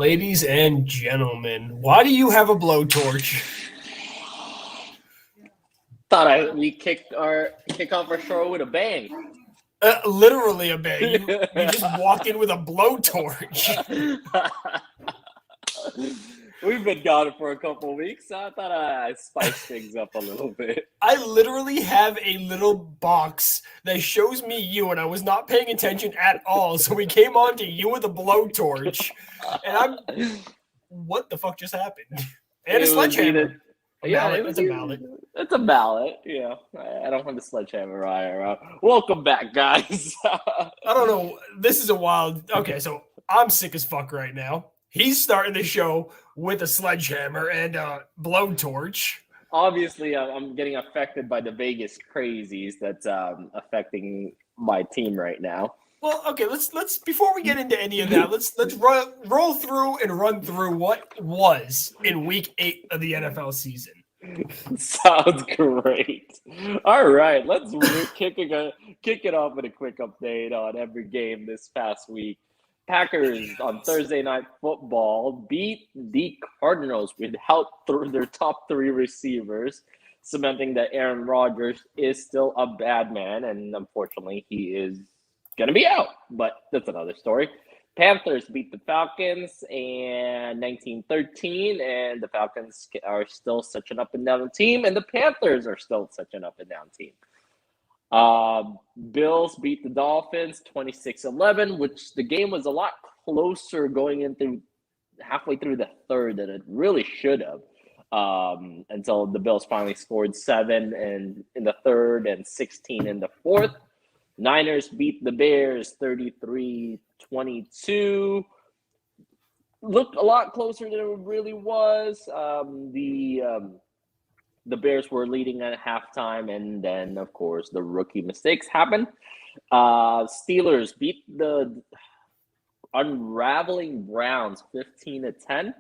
Ladies and gentlemen, why do you have a blowtorch? Thought we kick off our show with a bang. Literally a bang. You just walked in with a blowtorch. We've been gone for a couple of weeks, so I thought I'd spice things up a little bit. I literally have a little box that shows me you, and I was not paying attention at all. So we came on to you with a blowtorch, and what the fuck just happened? And a sledgehammer. That's a mallet. It's a mallet. Yeah, I don't have the sledgehammer around. Welcome back, guys. I don't know. This is a wild. Okay, so I'm sick as fuck right now. He's starting the show with a sledgehammer and a blowtorch. Obviously, I'm getting affected by the Vegas crazies that's affecting my team right now. Well, okay, let's before we get into any of that, let's roll through and run through what was in week 8 of the NFL season. Sounds great. All right, let's kick it off with a quick update on every game this past week. Packers on Thursday Night Football beat the Cardinals without their top 3 receivers, cementing that Aaron Rodgers is still a bad man, and unfortunately he is going to be out, but that's another story. Panthers beat the Falcons and 19-13, and the Falcons are still such an up-and-down team, and the Panthers are still such an up-and-down team. Bills beat the Dolphins 26-11, which the game was a lot closer going into halfway through the third than it really should have, until the Bills finally scored 7 in the third and 16 in the fourth. Niners beat the Bears 33-22. Looked a lot closer than it really was. The Bears were leading at halftime, and then, of course, the rookie mistakes happened. Steelers beat the unraveling Browns 15-10.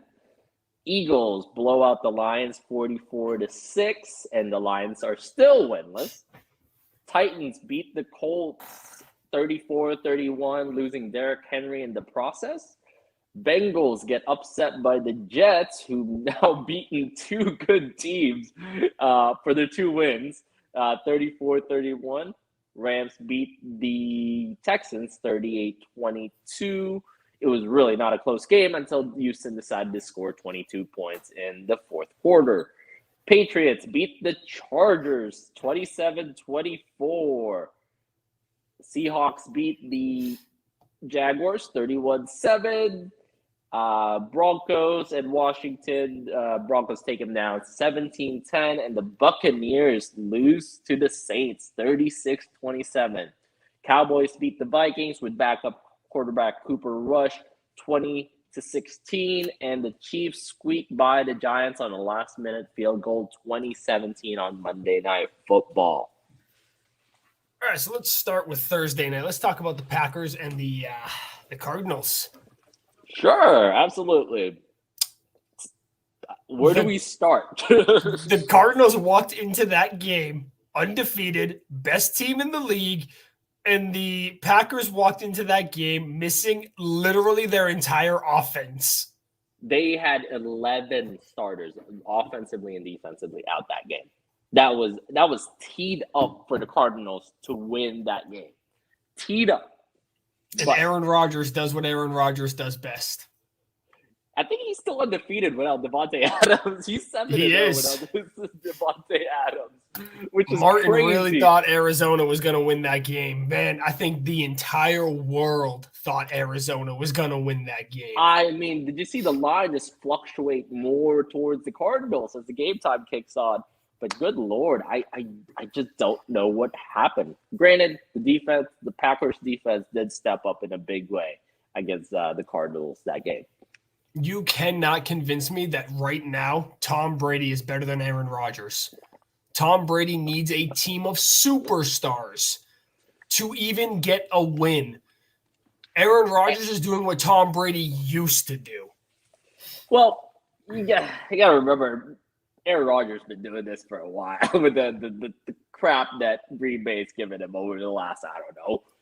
Eagles blow out the Lions 44-6, and the Lions are still winless. Titans beat the Colts 34-31, losing Derrick Henry in the process. Bengals get upset by the Jets, who now beaten 2 good teams for their 2 wins, 34-31. Rams beat the Texans 38-22. It was really not a close game until Houston decided to score 22 points in the fourth quarter. Patriots beat the Chargers 27-24. Seahawks beat the Jaguars 31-7. Broncos and Washington, Broncos take them down 17-10, and the Buccaneers lose to the Saints 36-27. Cowboys beat the Vikings with backup quarterback Cooper Rush 20-16, and the Chiefs squeaked by the Giants on a last-minute field goal 2017 on Monday Night Football. All right, so let's start with Thursday night. Let's talk about the Packers and the Cardinals. Sure, absolutely. Where do we start? The Cardinals walked into that game undefeated, best team in the league, and the Packers walked into that game missing literally their entire offense. They had 11 starters, offensively and defensively, out that game. That was teed up for the Cardinals to win that game. Teed up. And Aaron Rodgers does what Aaron Rodgers does best. I think he's still undefeated without Devontae Adams. He's 7-0 without Devontae Adams, which is Martin crazy. really thought Arizona was going to win that game. Man, I think the entire world thought Arizona was going to win that game. I mean, did you see the line just fluctuate more towards the Cardinals as the game time kicks on? But good Lord, I just don't know what happened. Granted, the Packers defense did step up in a big way against the Cardinals that game. You cannot convince me that right now Tom Brady is better than Aaron Rodgers. Tom Brady needs a team of superstars to even get a win. Aaron Rodgers is doing what Tom Brady used to do. Well, you got to remember, Aaron Rodgers has been doing this for a while with the crap that Green Bay's given him over the last,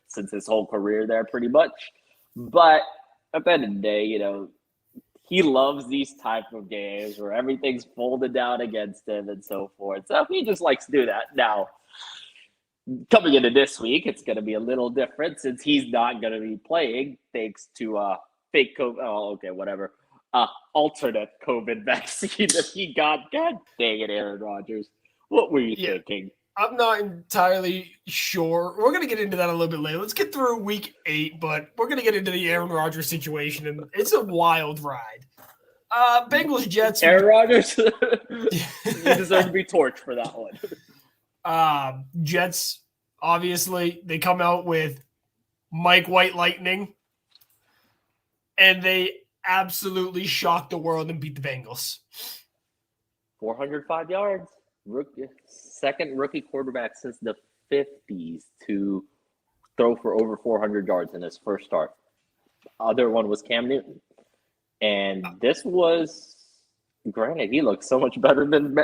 since his whole career there pretty much. But at the end of the day, he loves these type of games where everything's folded down against him and so forth. So he just likes to do that. Now, coming into this week, it's going to be a little different since he's not going to be playing thanks to fake COVID. Oh, okay, whatever. Alternate COVID vaccine that he got. God dang it, Aaron Rodgers. What were you thinking? I'm not entirely sure. We're going to get into that a little bit later. Let's get through week 8, but we're going to get into the Aaron Rodgers situation, and it's a wild ride. Bengals, Jets. Aaron Rodgers, you deserve to be torched for that one. Jets, obviously, they come out with Mike White Lightning, and they absolutely shocked the world and beat the Bengals. 405 yards. Second rookie quarterback since the 50s to throw for over 400 yards in his first start. Other one was Cam Newton. And this was, granted, he looked so much better than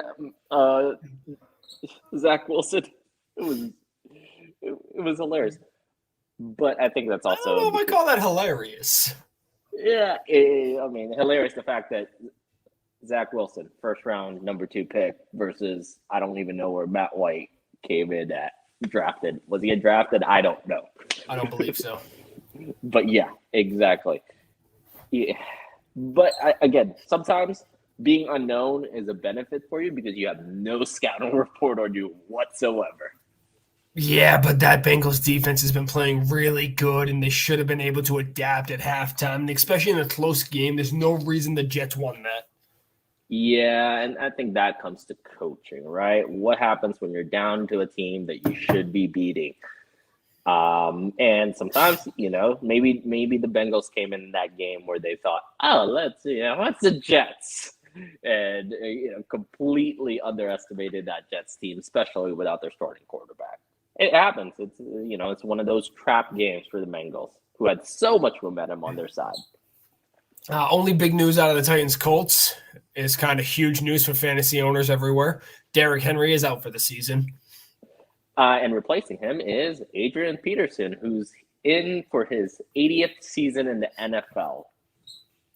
Zach Wilson. It was hilarious. But I think that's also... I don't know if I call that hilarious. Yeah, hilarious the fact that Zach Wilson, first round, number 2 pick, versus I don't even know where Matt White came in at drafted. Was he drafted? I don't know. I don't believe so. But yeah, exactly. Yeah. But again, sometimes being unknown is a benefit for you because you have no scouting report on you whatsoever. Yeah, but that Bengals defense has been playing really good, and they should have been able to adapt at halftime. And especially in a close game, there's no reason the Jets won that. Yeah, and I think that comes to coaching, right? What happens when you're down to a team that you should be beating? And sometimes, maybe the Bengals came in that game where they thought, oh, what's the Jets? And, completely underestimated that Jets team, especially without their starting quarterback. It happens. It's one of those trap games for the Bengals, who had so much momentum on their side. Only big news out of the Titans-Colts is kind of huge news for fantasy owners everywhere. Derrick Henry is out for the season. And replacing him is Adrian Peterson, who's in for his 80th season in the NFL.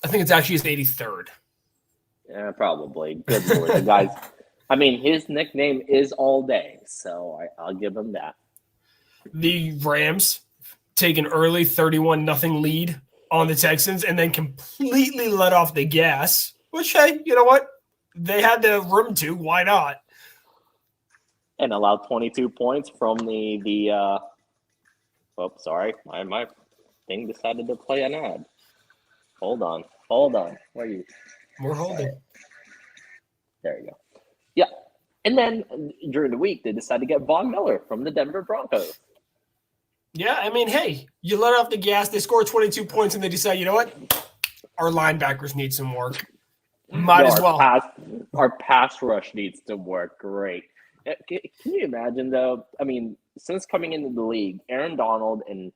I think it's actually his 83rd. Yeah, probably. Good Lord. The guy's, his nickname is All Day, so I'll give him that. The Rams take an early 31-0 lead on the Texans and then completely let off the gas, which, hey, you know what? They had the room to. Why not? And allowed 22 points from sorry. My thing decided to play an ad. Hold on. Where are you? We're holding. There you go. Yeah. And then during the week, they decided to get Von Miller from the Denver Broncos. Yeah, hey, you let off the gas, they score 22 points, and they decide, you know what? Our linebackers need some work. Might as well. Our pass rush needs some work. Great. Can you imagine, though? Since coming into the league, Aaron Donald and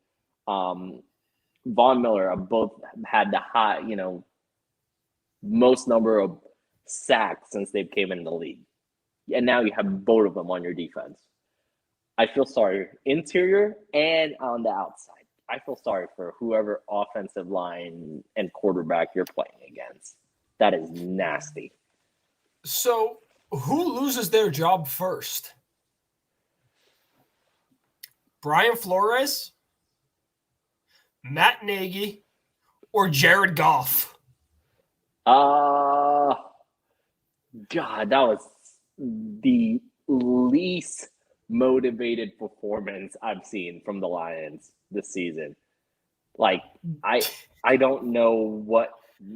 Von Miller have both had the high, most number of sacks since they've came into the league. And now you have both of them on your defense. I feel sorry, interior and on the outside. I feel sorry for whoever offensive line and quarterback you're playing against. That is nasty. So who loses their job first? Brian Flores, Matt Nagy, or Jared Goff? God, that was the least motivated performance I've seen from the Lions this season. Like, I don't know what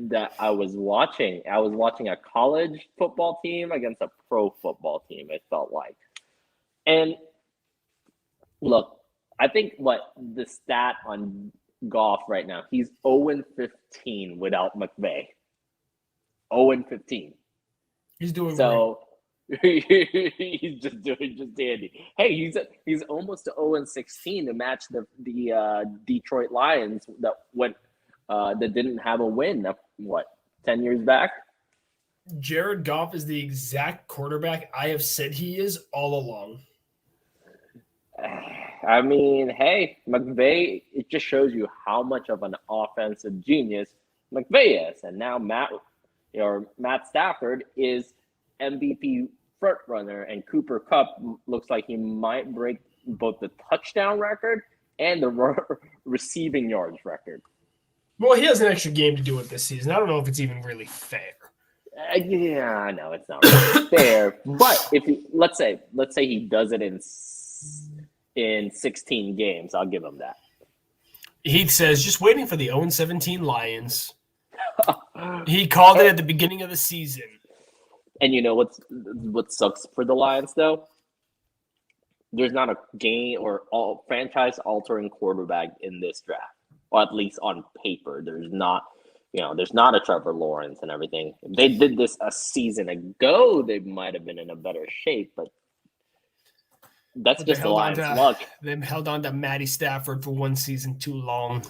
that I was watching. I was watching a college football team against a pro football team, it felt like. And look, I think the stat on Goff right now, he's 0-15 without McVay. 0-15. He's doing so he's just dandy. Hey, he's almost to 0-16 to match the Detroit Lions that didn't have a win 10 years back. Jared Goff is the exact quarterback I have said he is all along. Hey, McVay, it just shows you how much of an offensive genius McVeigh is, and now Matt Stafford is MVP front runner, and Cooper Kupp looks like he might break both the touchdown record and the receiving yards record. Well, he has an extra game to do it this season. I don't know if it's even really fair. Yeah, I know it's not really fair, but if let's say he does it in 16 games, I'll give him that. He says just waiting for the 0-17 Lions. He called it at the beginning of the season. And you know what sucks for the Lions though? There's not a game or franchise-altering quarterback in this draft, or at least on paper. There's not a Trevor Lawrence and everything. If they did this a season ago, they might have been in a better shape, but that's just the Lions' luck. They held on to Matty Stafford for one season too long.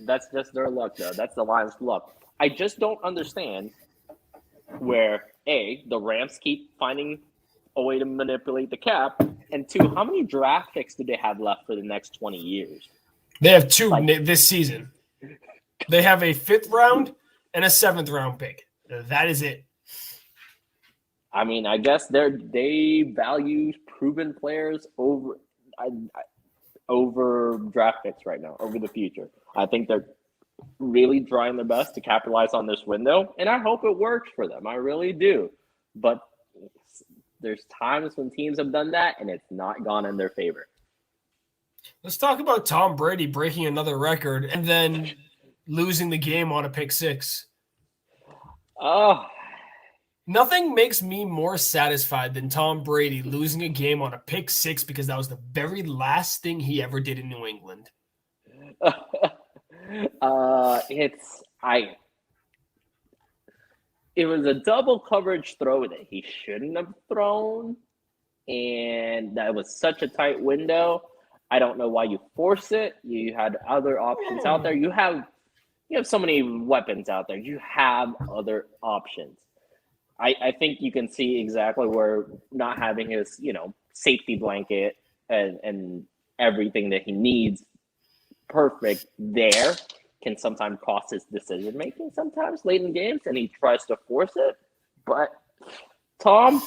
That's just their luck, though. That's the Lions' luck. I just don't understand where, A, the Rams keep finding a way to manipulate the cap, and 2, how many draft picks do they have left for the next 20 years? They have 2 this season. They have a 5th round and a 7th round pick. That is it. I mean, I guess they value proven players over draft picks right now, over the future. I think they're really trying their best to capitalize on this window, and I hope it works for them. I really do. But there's times when teams have done that, and it's not gone in their favor. Let's talk about Tom Brady breaking another record and then losing the game on a pick 6. Oh. Nothing makes me more satisfied than Tom Brady losing a game on a pick 6 because that was the very last thing he ever did in New England. It was a double coverage throw that he shouldn't have thrown, and that was such a tight window. I don't know why you force it. You had other options out there. You have so many weapons out there. You have other options. I think you can see exactly where not having his, safety blanket and everything that he needs perfect there can sometimes cost his decision making sometimes late in games, and he tries to force it. But Tom,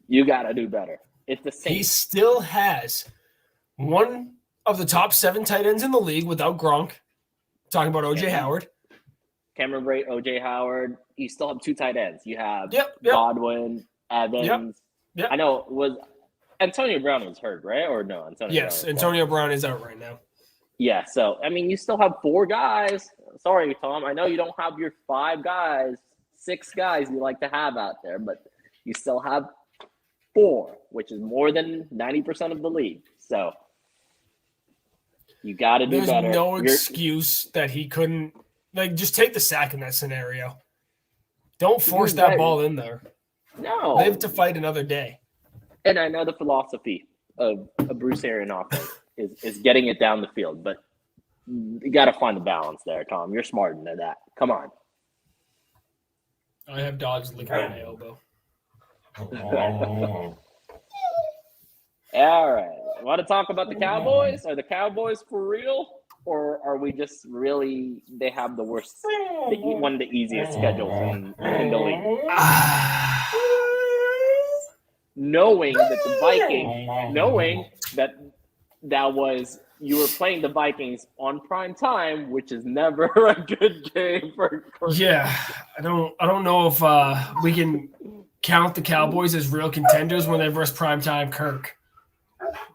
you got to do better. It's the same. He still has one of the top 7 tight ends in the league without Gronk. Talking about O.J. Howard. Cameron Brate, O.J. Howard. You still have 2 tight ends. You have Godwin, Evans. Yep. I know was Antonio Brown was hurt, right? Or no? Antonio Brown is out right now. Yeah, so, I mean, you still have 4 guys. Sorry, Tom. I know you don't have your 5 guys, 6 guys you like to have out there, but you still have 4, which is more than 90% of the league. So, you got to do better. There's no excuse that he couldn't. Just take the sack in that scenario. Don't force that ball in there. No. Live to fight another day. And I know the philosophy of a Bruce Arians offense is getting it down the field, but you got to find the balance there, Tom. You're smarter than that. Come on. I have dogs licking my elbow. All right. Want to talk about the Cowboys? Are the Cowboys for real? Or are we just really – they have the worst – one of the easiest schedules in the league? Knowing that the Vikings – knowing that was – you were playing the Vikings on prime time, which is never a good game for – Yeah. I don't know if we can count the Cowboys as real contenders when they versus primetime Kirk.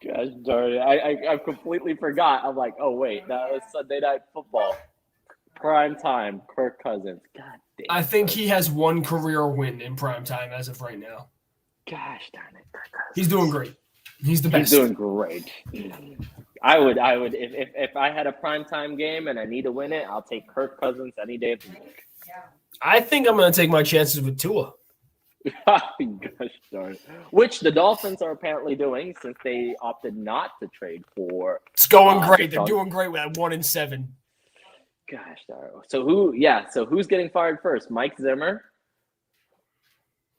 Gosh darn it. I completely forgot. I'm like, oh, wait, that was Sunday Night Football. Prime time, Kirk Cousins. God damn. I think he has 1 career win in prime time as of right now. Gosh darn it. He's doing great. He's the best. He's doing great. I would if I had a primetime game and I need to win it, I'll take Kirk Cousins any day of the week. I think I'm going to take my chances with Tua. Gosh darn it. Which the Dolphins are apparently doing since they opted not to trade for. It's going great. They're doing great with that 1-7. Gosh darn it. So who's getting fired first? Mike Zimmer,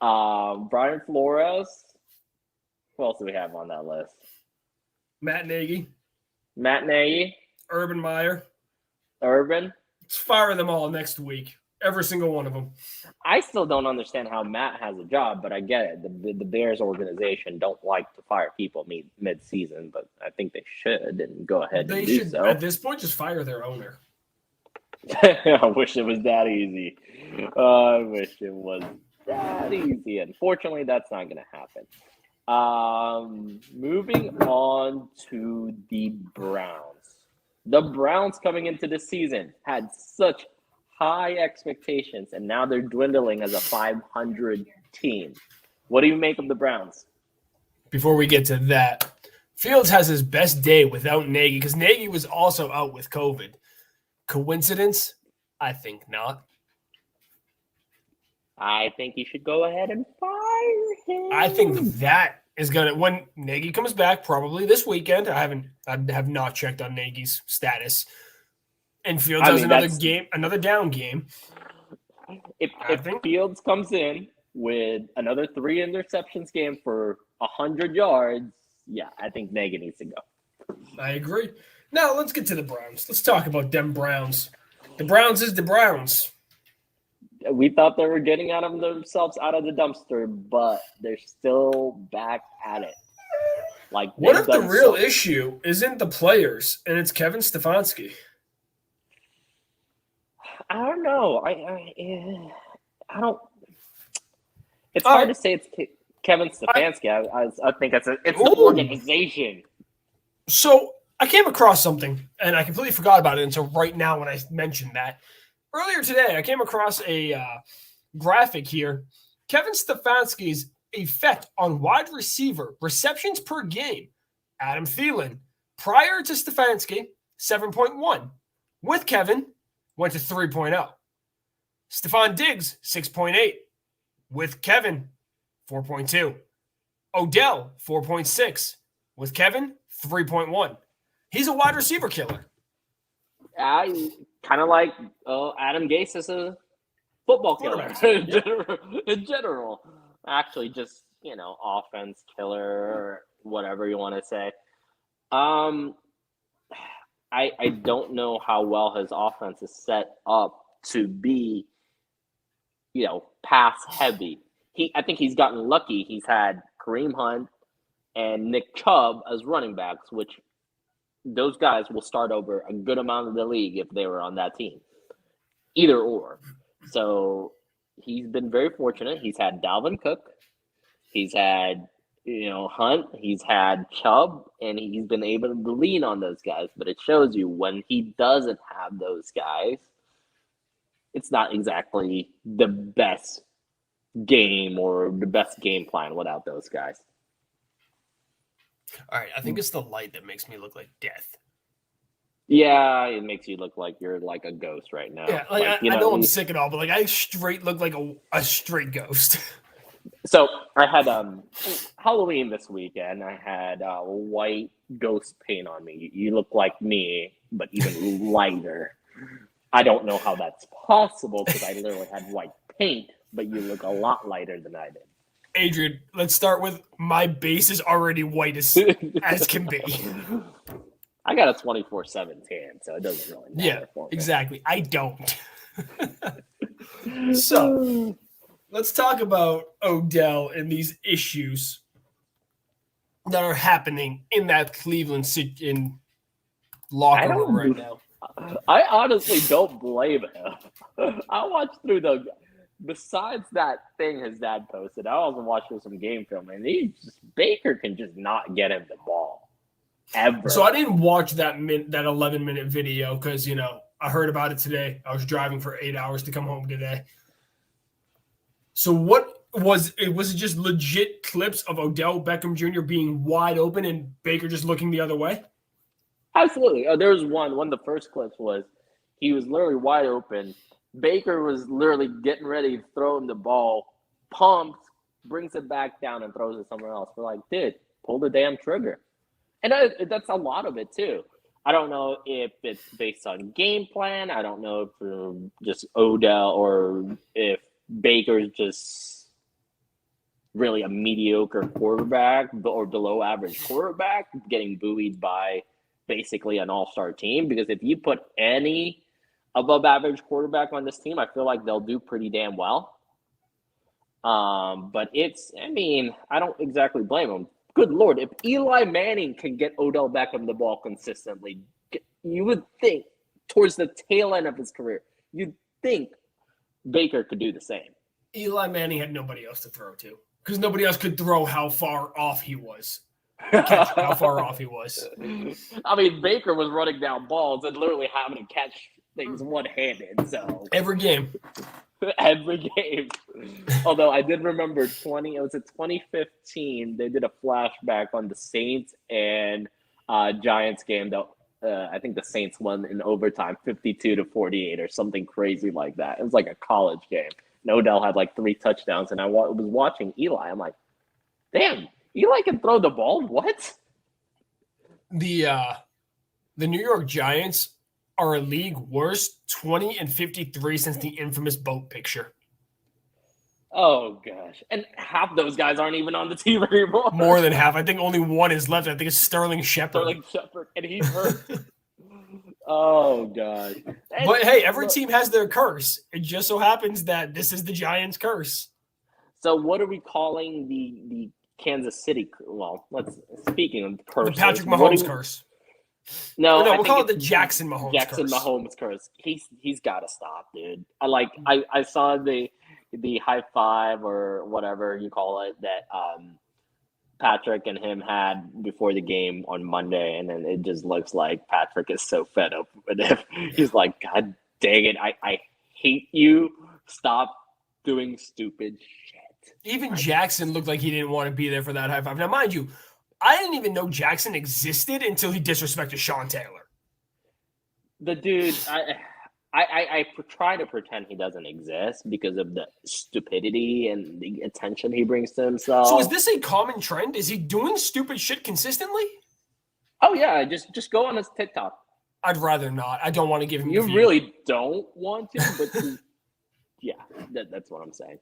Brian Flores. Who else do we have on that list? Matt Nagy. Urban Meyer. Let's fire them all next week. Every single one of them. I still don't understand how Matt has a job, but I get it. The Bears organization don't like to fire people mid-season, but I think they should and go ahead They and do should, so. at this point, just fire their owner. I wish it was that easy. I wish it was that easy. Unfortunately, that's not going to happen. Moving on to the Browns. The Browns coming into the season had such high expectations, and now they're dwindling as a 500 team. What do you make of the Browns? Before we get to that, Fields has his best day without Nagy because Nagy was also out with COVID. Coincidence? I think not. I think you should go ahead and fire him. I think that is gonna when Nagy comes back, probably this weekend. I have not checked on Nagy's status. And Fields has another down game. If Fields comes in with another 3 interceptions game for 100 yards, yeah, I think Nagy needs to go. I agree. Now let's get to the Browns. Let's talk about them Browns. The Browns is the Browns. We thought they were getting themselves out of the dumpster, but they're still back at it. Like, what if the real issue isn't the players and it's Kevin Stefanski? I don't know. I don't. It's hard to say it's Kevin Stefanski. I think it's the organization. So I came across something, and I completely forgot about it until right now when I mentioned that. Earlier today, I came across a graphic here. Kevin Stefanski's effect on wide receiver receptions per game. Adam Thielen, prior to Stefanski, 7.1. With Kevin, went to 3.0. Stephon Diggs, 6.8. With Kevin, 4.2. Odell, 4.6. With Kevin, 3.1. He's a wide receiver killer. Kind of like Adam Gase is a football killer in general. Actually, just, offense killer or whatever you want to say. I don't know how well his offense is set up to be, pass heavy. I think he's gotten lucky. He's had Kareem Hunt and Nick Chubb as running backs, which those guys will start over a good amount of the league if they were on that team. Either or. So he's been very fortunate. He's had Dalvin Cook. He's had, Hunt. He's had Chubb. And he's been able to lean on those guys. But it shows you when he doesn't have those guys, it's not exactly the best game or the best game plan without those guys. All right, I think it's the light that makes me look like death. Yeah, it makes you look like you're like a ghost right now. Yeah, I know I'm sick and all, but I straight look like a straight ghost. So I had Halloween this weekend. I had white ghost paint on me. You look like me, but even lighter. I don't know how that's possible because I literally had white paint, but you look a lot lighter than I did. Adrian, let's start with my base is already white as can be. I got a 24/7 tan, so it doesn't really matter for me. Exactly. I don't. So, let's talk about Odell and these issues that are happening in that Cleveland locker room right now. I honestly don't blame him. I watched through besides that thing his dad posted, I also watched some game film, and Baker can just not get him the ball ever. So I didn't watch that 11-minute video because I heard about it today. I was driving for 8 hours to come home today. So what was it? Was it just legit clips of Odell Beckham Jr. being wide open and Baker just looking the other way? Absolutely. There was one of the first clips was he was literally wide open. Baker was literally getting ready to throw him the ball, pumps, brings it back down, and throws it somewhere else. We're like, dude, pull the damn trigger. And that's a lot of it, too. I don't know if it's based on game plan. I don't know if just Odell or if Baker's just really a mediocre quarterback or below average quarterback getting buoyed by basically an all-star team. Because if you put any above average quarterback on this team, I feel like they'll do pretty damn well. But I don't exactly blame them. Good Lord, if Eli Manning can get Odell Beckham the ball consistently, you would think towards the tail end of his career, you'd think Baker could do the same. Eli Manning had nobody else to throw to because nobody else could throw how far off he was. How far off he was. I mean, Baker was running down balls and literally having to catch things one-handed. So every game. Although I did remember 2015, they did a flashback on the Saints and Giants game that I think the Saints won in overtime 52-48 or something crazy like that. It was like a college game. And Odell had like 3 touchdowns, and I was watching Eli. I'm like, damn, Eli can throw the ball? What? The New York Giants are a league worst 20-53 since the infamous boat picture. Oh gosh. And half those guys aren't even on the team anymore. More than half. I think only one is left. I think it's Sterling Shepard. And he's hurt. Oh gosh. But hey, every team has their curse. It just so happens that this is the Giants' curse. So what are we calling the Kansas City? Well, speaking of curses, the Patrick Mahomes curse. No, we'll call it the Jackson Mahomes curse. Mahomes curse. He's got to stop, dude. I saw the high five or whatever you call it that Patrick and him had before the game on Monday, and then it just looks like Patrick is so fed up with him. He's like, God dang it, I hate you. Stop doing stupid shit. Even Jackson looked like he didn't want to be there for that high five. Now, mind you, I didn't even know Jackson existed until he disrespected Sean Taylor. The dude, I try to pretend he doesn't exist because of the stupidity and the attention he brings to himself. So is this a common trend? Is he doing stupid shit consistently? Oh, yeah. Just go on his TikTok. I'd rather not. I don't want to give him You really don't want to, but yeah, that's what I'm saying.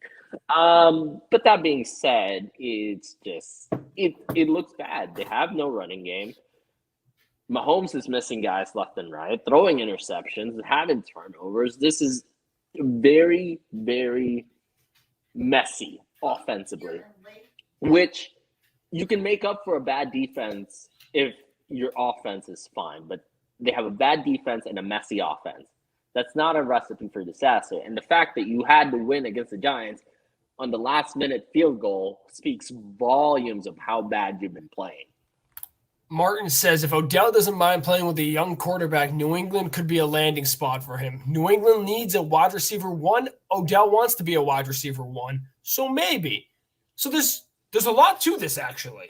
But that being said, it's just it looks bad. They have no running game. Mahomes is missing guys left and right, throwing interceptions, having turnovers. This is very, very messy offensively, which you can make up for a bad defense if your offense is fine. But they have a bad defense and a messy offense. That's not a recipe for disaster. And the fact that you had to win against the Giants on the last-minute field goal speaks volumes of how bad you've been playing. Martin says if Odell doesn't mind playing with a young quarterback, New England could be a landing spot for him. New England needs a wide receiver 1. Odell wants to be a wide receiver 1. So maybe. So there's a lot to this, actually.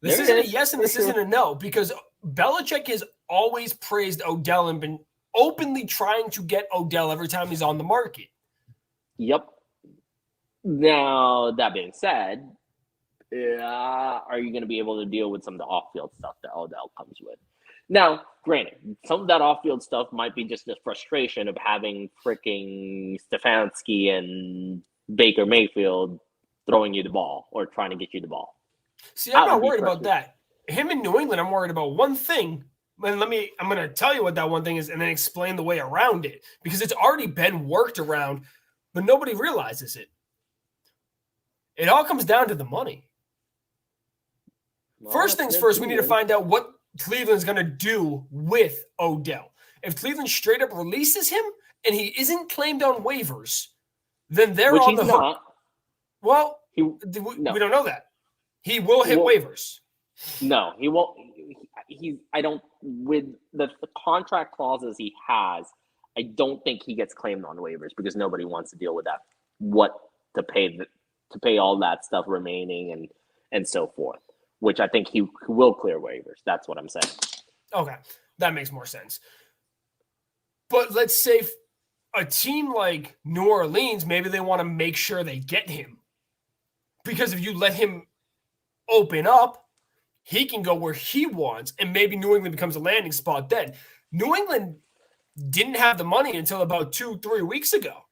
This isn't a yes and this isn't a no, because Belichick has always praised Odell and been openly trying to get Odell every time he's on the market. Yep. Now, that being said, are you going to be able to deal with some of the off-field stuff that Odell comes with? Now, granted, some of that off-field stuff might be just the frustration of having freaking Stefanski and Baker Mayfield throwing you the ball or trying to get you the ball. See, I'm not worried about that. Him in New England, I'm worried about one thing. And I'm going to tell you what that one thing is and then explain the way around it, because it's already been worked around, but nobody realizes it. It all comes down to the money. Well, first things first, we need to find out what Cleveland's going to do with Odell. If Cleveland straight up releases him and he isn't claimed on waivers, then they're on the hook. Not. Well, we don't know that. He will hit waivers. No, he won't. With the contract clauses he has, I don't think he gets claimed on waivers because nobody wants to deal with that. What to pay all that stuff remaining and so forth, which I think he will clear waivers. That's what I'm saying. Okay, that makes more sense. But let's say a team like New Orleans, maybe they want to make sure they get him. Because if you let him open up, he can go where he wants, and maybe New England becomes a landing spot then. New England didn't have the money until about 2-3 weeks ago,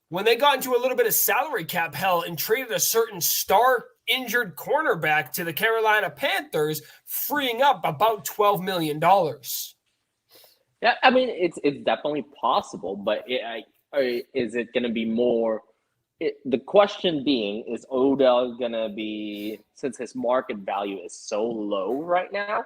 when they got into a little bit of salary cap hell and traded a certain star injured cornerback to the Carolina Panthers, freeing up about $12 million. Yeah, I mean, it's definitely possible, but is it going to be more? The question being, is Odell going to be, since his market value is so low right now,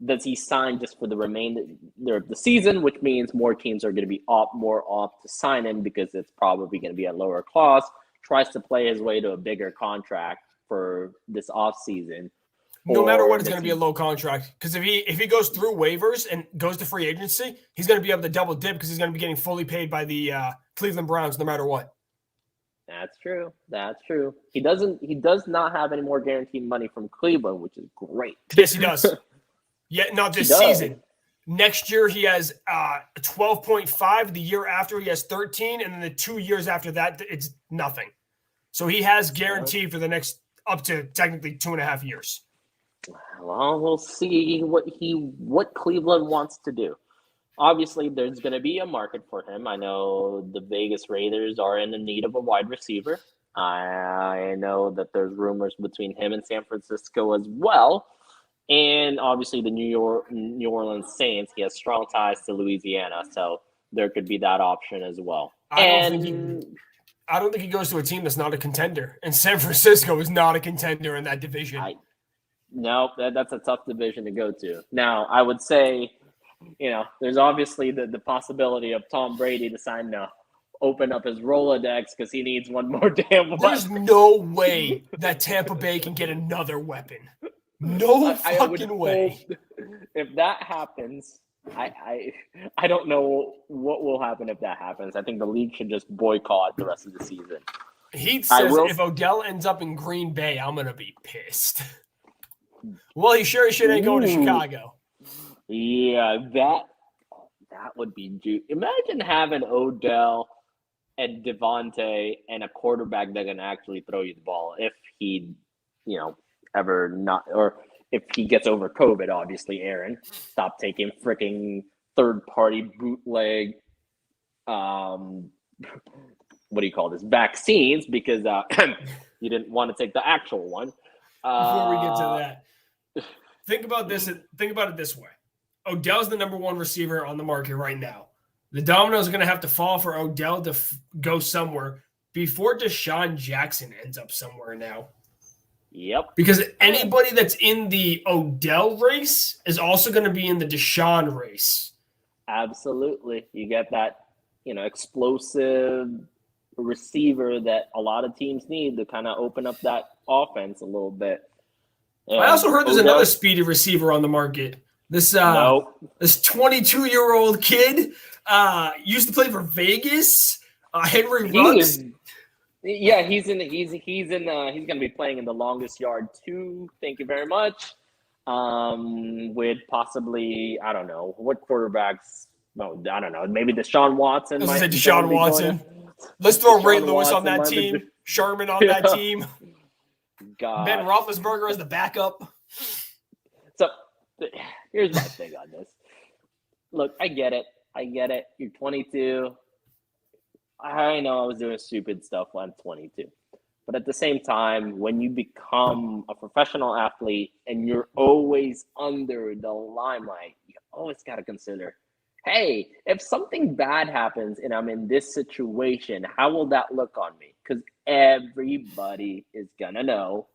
does he sign just for the remainder of the season, which means more teams are going to be more opt to sign him because it's probably going to be at lower cost, tries to play his way to a bigger contract for this offseason. No matter what, it's going to be a low contract because if he goes through waivers and goes to free agency, he's going to be able to double dip because he's going to be getting fully paid by the Cleveland Browns no matter what. That's true. That's true. He does not have any more guaranteed money from Cleveland, which is great. Yes, he does. Yeah, not this season. Next year he has 12.5. The year after he has 13, and then the 2 years after that it's nothing. So he has guaranteed for the next up to technically 2.5 years. Well, we'll see what Cleveland wants to do. Obviously, there's going to be a market for him. I know the Vegas Raiders are in the need of a wide receiver. I know that there's rumors between him and San Francisco as well. And obviously the New Orleans Saints, he has strong ties to Louisiana, so there could be that option as well. I don't think he goes to a team that's not a contender, and San Francisco is not a contender in that division. No, that's a tough division to go to. Now, I would say, there's obviously the possibility of Tom Brady deciding to open up his Rolodex because he needs one more damn weapon. There's no way that Tampa Bay can get another weapon. No fucking way. If that happens, I don't know what will happen if that happens. I think the league should just boycott the rest of the season. Heath says if Odell ends up in Green Bay, I'm going to be pissed. Well, he sure as shit ain't going to Chicago. Yeah, that would be – imagine having Odell and Devontae and a quarterback that can actually throw you the ball if he, ever not, or if he gets over COVID, obviously, Aaron. Stop taking freaking third-party bootleg, what do you call this, vaccines because you didn't want to take the actual one. Before we get to that, think about it this way. Odell's the number one receiver on the market right now. The dominoes are going to have to fall for Odell to go somewhere before Deshaun Jackson ends up somewhere now. Yep. Because anybody that's in the Odell race is also going to be in the Deshaun race. Absolutely. You get that, explosive receiver that a lot of teams need to kind of open up that offense a little bit. And I also heard there's another speedy receiver on the market. This 22-year-old kid used to play for Vegas. Henry Ruggs. Yeah, he's going to be playing in the longest yard too. Thank you very much. With possibly, I don't know what quarterbacks. No, I don't know. Maybe Deshaun Watson. I said Deshaun Watson. Let's throw Ray Lewis on that team. Sherman on that team. God. Ben Roethlisberger as the backup. So here's my thing on this. Look, I get it. You're 22. I know I was doing stupid stuff when I'm 22. But at the same time, when you become a professional athlete and you're always under the limelight, you always got to consider, hey, if something bad happens and I'm in this situation, how will that look on me? Because everybody is going to know.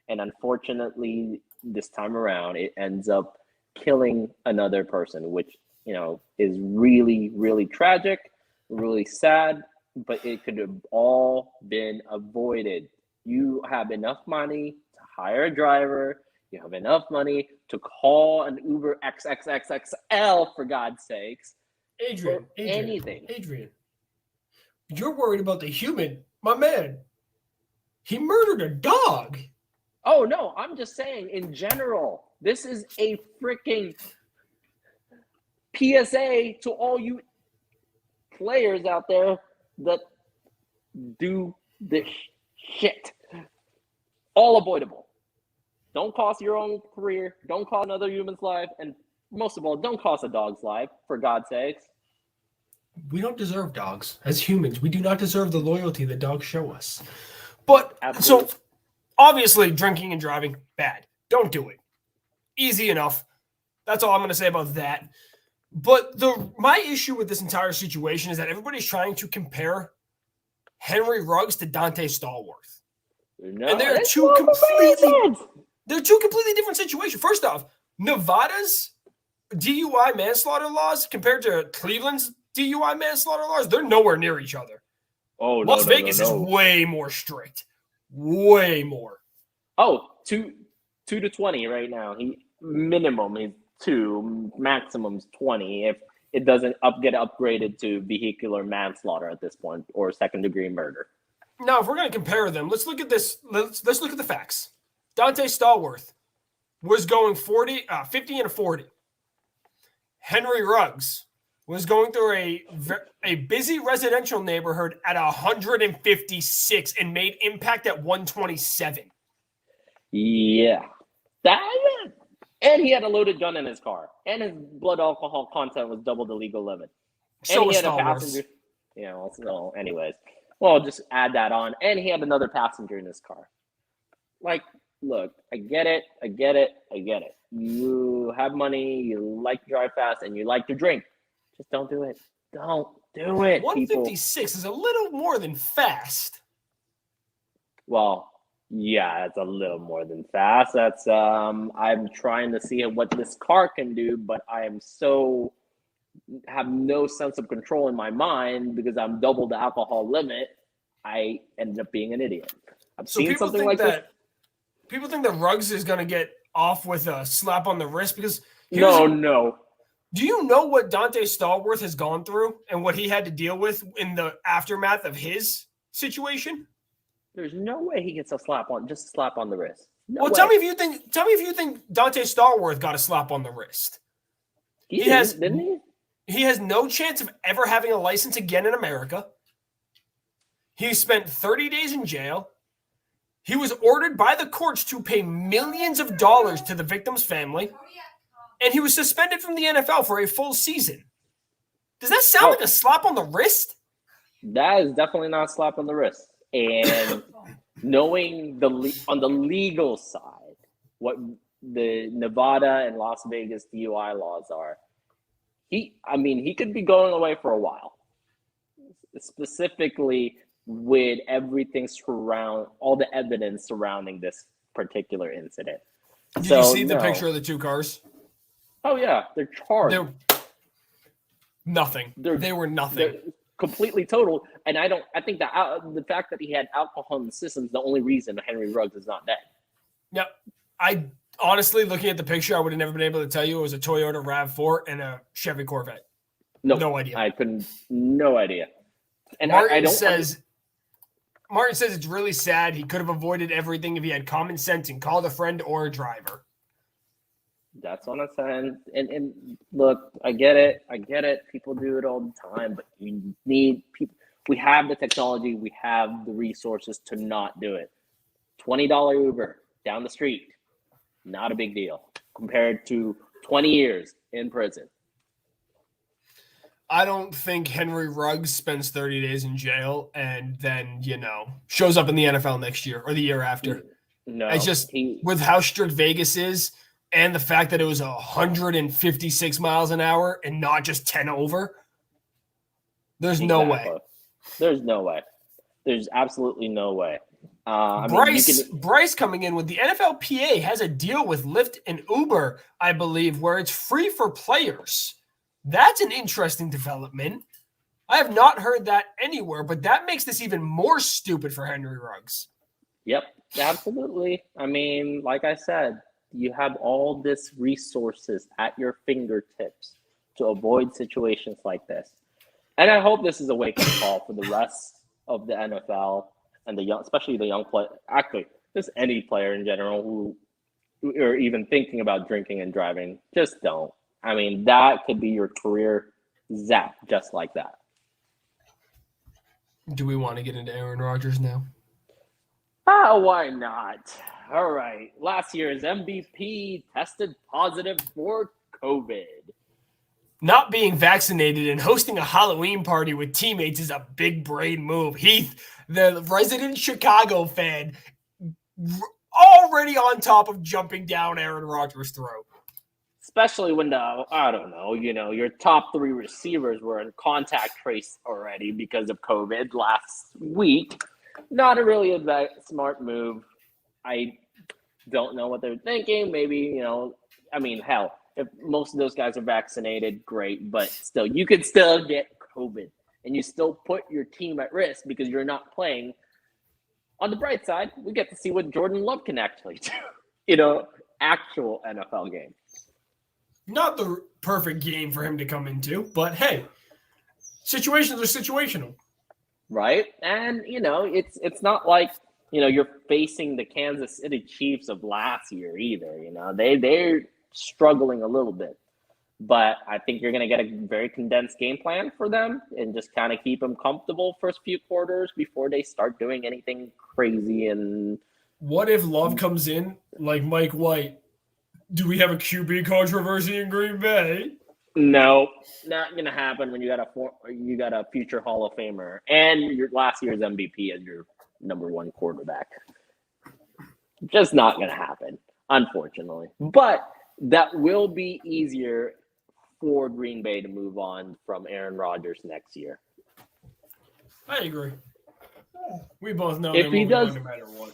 And unfortunately, this time around, it ends up killing another person, which, is really, really tragic, really sad. But it could have all been avoided. You have enough money to hire a driver. You have enough money to call an Uber XXXXL, for God's sakes. Adrian, anything. Adrian, you're worried about the human. My man, he murdered a dog. Oh, no, I'm just saying in general. This is a freaking PSA to all you players out there that do this shit. All avoidable. Don't cost your own career. Don't cost another human's life. And most of all, don't cost a dog's life, for God's sakes. We don't deserve dogs. As humans, we do not deserve the loyalty that dogs show us. But, So, obviously, drinking and driving, bad. Don't do it. Easy enough. That's all I'm going to say about that. But my issue with this entire situation is that everybody's trying to compare Henry Ruggs to Dante Stallworth. No, And they're it's two not completely comparisons. different situations. First off, Nevada's DUI manslaughter laws compared to Cleveland's DUI manslaughter laws, they're nowhere near each other. Oh, Las Vegas is way more strict. Way more. Oh, 2 to 20 right now. Minimum is 2, maximum's 20 if it doesn't get upgraded to vehicular manslaughter at this point or second-degree murder. Now, if we're going to compare them, let's look at this. Let's look at the facts. Dante Stallworth was going 50 and a 40. Henry Ruggs was going through a busy residential neighborhood at 156 and made impact at 127. Yeah. And he had a loaded gun in his car. And his blood alcohol content was double the legal limit. So and was he had a Stallworth. passenger. Yeah, well, anyways. Well, just add that on. And he had another passenger in his car. Like, look, I get it. You have money, you like to drive fast, and you like to drink. Just don't do it. Don't do it, 156 people. is a little more than fast. Well, yeah, it's a little more than fast. That's I'm trying to see what this car can do, but I am have no sense of control in my mind because I'm double the alcohol limit. I ended up being an idiot. I've seen something like this. People think that Ruggs is going to get off with a slap on the wrist because no. Do you know what Dante Stallworth has gone through and what he had to deal with in the aftermath of his situation? There's no way he gets a slap on the wrist. Tell me if you think Dante Stallworth got a slap on the wrist. Didn't he? He has no chance of ever having a license again in America. He spent 30 days in jail. He was ordered by the courts to pay millions of dollars to the victim's family. And he was suspended from the NFL for a full season. Does that sound like a slap on the wrist? That is definitely not a slap on the wrist. And knowing on the legal side, what the Nevada and Las Vegas DUI laws are, he could be going away for a while. Specifically with everything all the evidence surrounding this particular incident. Did you see the picture of the two cars? Oh yeah, they're charged. Nothing. They were nothing. They're completely total. And I think that the fact that he had alcohol in the system is the only reason Henry Ruggs is not dead. Yeah, I honestly, looking at the picture, I would have never been able to tell you it was a Toyota RAV4 and a Chevy Corvette. No idea. I couldn't. No idea. And Martin says it's really sad. He could have avoided everything if he had common sense and called a friend or a driver. That's what I'm saying. And look, I get it. People do it all the time, but you need people. We have the technology. We have the resources to not do it. $20 Uber down the street, not a big deal compared to 20 years in prison. I don't think Henry Ruggs spends 30 days in jail and then, shows up in the NFL next year or the year after. No. It's just with how strict Vegas is and the fact that it was 156 miles an hour and not just 10 over, there's no way. There's no way. There's absolutely no way. Bryce coming in with the NFLPA has a deal with Lyft and Uber, I believe, where it's free for players. That's an interesting development. I have not heard that anywhere, but that makes this even more stupid for Henry Ruggs. Yep, absolutely. I mean, like I said, you have all this resources at your fingertips to avoid situations like this. And I hope this is a wake-up call for the rest of the NFL and especially the young player. Actually, just any player in general who are even thinking about drinking and driving. Just don't. I mean, that could be your career zap just like that. Do we want to get into Aaron Rodgers now? Why not? All right. Last year's MVP tested positive for COVID. Not being vaccinated and hosting a Halloween party with teammates is a big brain move. Heath, the resident Chicago fan, already on top of jumping down Aaron Rodgers' throat. especially when your top 3 receivers were in contact trace already because of COVID last week. Not really a smart move. I don't know what they're thinking. Maybe, hell, if most of those guys are vaccinated, great. But still, you could still get COVID and you still put your team at risk because you're not playing. On the bright side, we get to see what Jordan Love can actually do. Actual NFL game. Not the perfect game for him to come into, but hey, situations are situational. Right? And, it's not like, you're facing the Kansas City Chiefs of last year either. They're struggling a little bit. But I think you're going to get a very condensed game plan for them and just kind of keep them comfortable first few quarters before they start doing anything crazy. And what if Love comes in like Mike White? Do we have a QB controversy in Green Bay? No, not going to happen when you got a future Hall of Famer and your last year's MVP as your number 1 quarterback. Just not going to happen, unfortunately. But that will be easier for Green Bay to move on from Aaron Rodgers next year. I agree. We both know if he does, no matter what.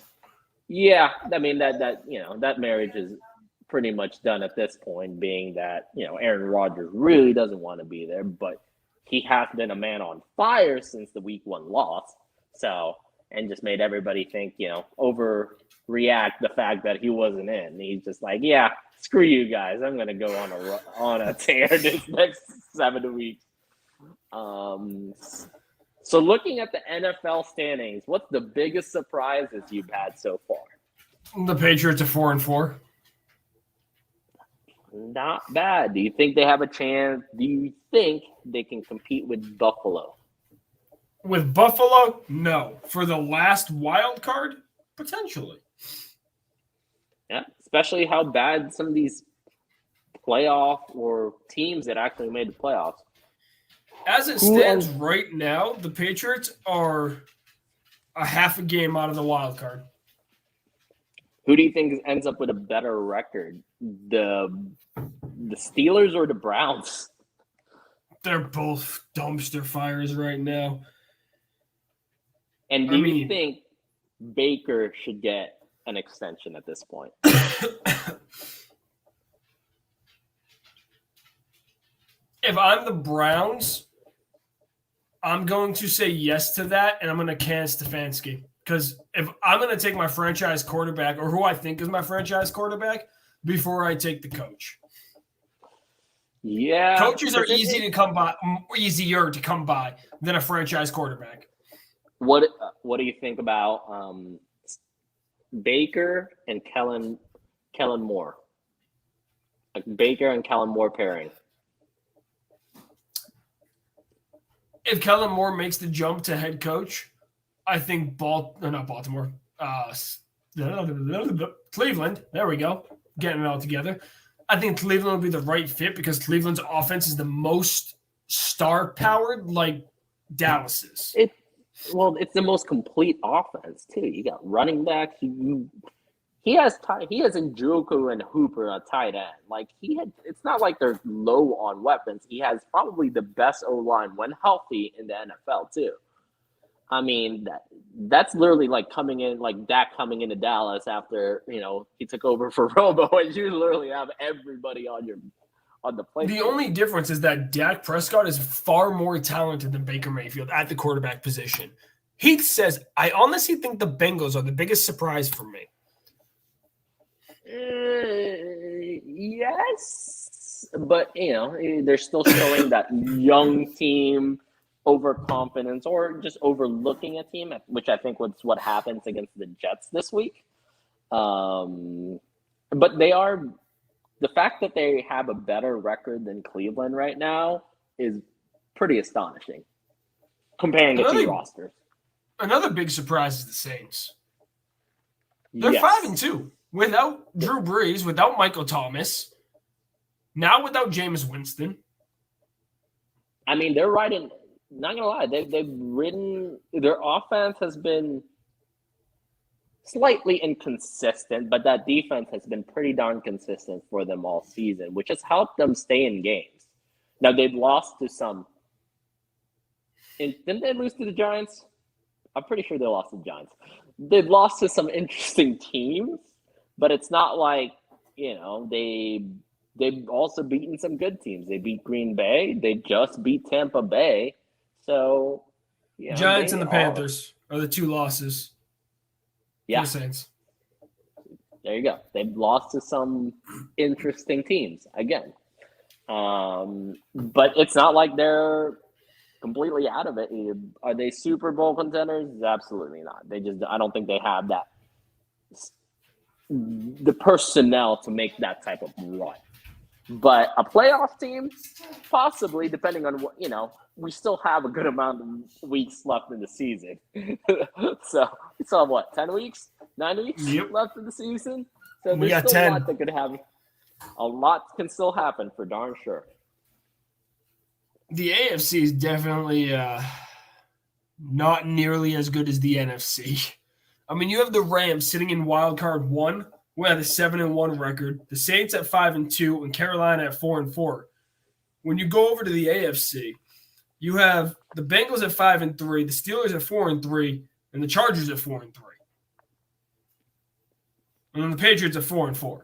Yeah, I mean that marriage is pretty much done at this point, being that Aaron Rodgers really doesn't want to be there, but he has been a man on fire since the Week 1 loss. So, and just made everybody think overreact the fact that he wasn't in. He's just like, yeah, screw you guys. I'm gonna go on a tear this next 7 weeks. So looking at the NFL standings, what's the biggest surprises you've had so far? The Patriots are 4-4. Not bad. Do you think they have a chance? Do you think they can compete with Buffalo? With Buffalo, no. For the last wild card, potentially. Yeah, especially how bad some of these playoff or teams that actually made the playoffs. As it stands right now, the Patriots are a half a game out of the wild card. Who do you think ends up with a better record? The Steelers or the Browns? They're both dumpster fires right now. And do you think Baker should get an extension at this point? If I'm the Browns, I'm going to say yes to that, and I'm going to can Stefanski. Because if I'm going to take my franchise quarterback, or who I think is my franchise quarterback, before I take the coach. Yeah. Coaches are easier to come by than a franchise quarterback. What do you think about Baker and Kellen Moore? Like Baker and Kellen Moore pairing. If Kellen Moore makes the jump to head coach, I think Cleveland. There we go. Getting it all together. I think Cleveland will be the right fit because Cleveland's offense is the most star-powered, like Dallas's. It's the most complete offense too. You got running backs. He has Njoku and Hooper a tight end. Like it's not like they're low on weapons. He has probably the best O-line when healthy in the NFL too. I mean that's literally like coming into Dallas after he took over for Romo, and you literally have everybody on the play. The only difference is that Dak Prescott is far more talented than Baker Mayfield at the quarterback position. Heath says, I honestly think the Bengals are the biggest surprise for me. Yes, but they're still showing that young team overconfidence or just overlooking a team, which I think was what happens against the Jets this week. But the fact that they have a better record than Cleveland right now is pretty astonishing comparing the two rosters. Another big surprise is the Saints. They're 5-2 without Drew Brees, without Michael Thomas, now without Jameis Winston. I mean, they're riding. Not gonna lie, they've ridden. Their offense has been slightly inconsistent, but that defense has been pretty darn consistent for them all season, which has helped them stay in games. Now, they've lost to some. Didn't they lose to the Giants? I'm pretty sure they lost to the Giants. They've lost to some interesting teams, but it's not like, they've also beaten some good teams. They beat Green Bay. They just beat Tampa Bay. So, Giants and the Panthers are the two losses. Yeah. For the Saints. There you go. They've lost to some interesting teams again. But it's not like they're completely out of it. Are they Super Bowl contenders? Absolutely not. I don't think they have the personnel to make that type of run. But a playoff team, possibly, depending on what, we still have a good amount of weeks left in the season. So we still have, 10 weeks? 9 weeks left in the season? So we got still 10. A lot that could happen. A lot can still happen for darn sure. The AFC is definitely not nearly as good as the NFC. I mean, you have the Rams sitting in wild card 1 with a 7-1 record, the Saints at 5-2, and Carolina at 4-4. When you go over to the AFC, you have the Bengals at 5-3, the Steelers at 4-3, and the Chargers at 4-3. And then the Patriots at 4-4.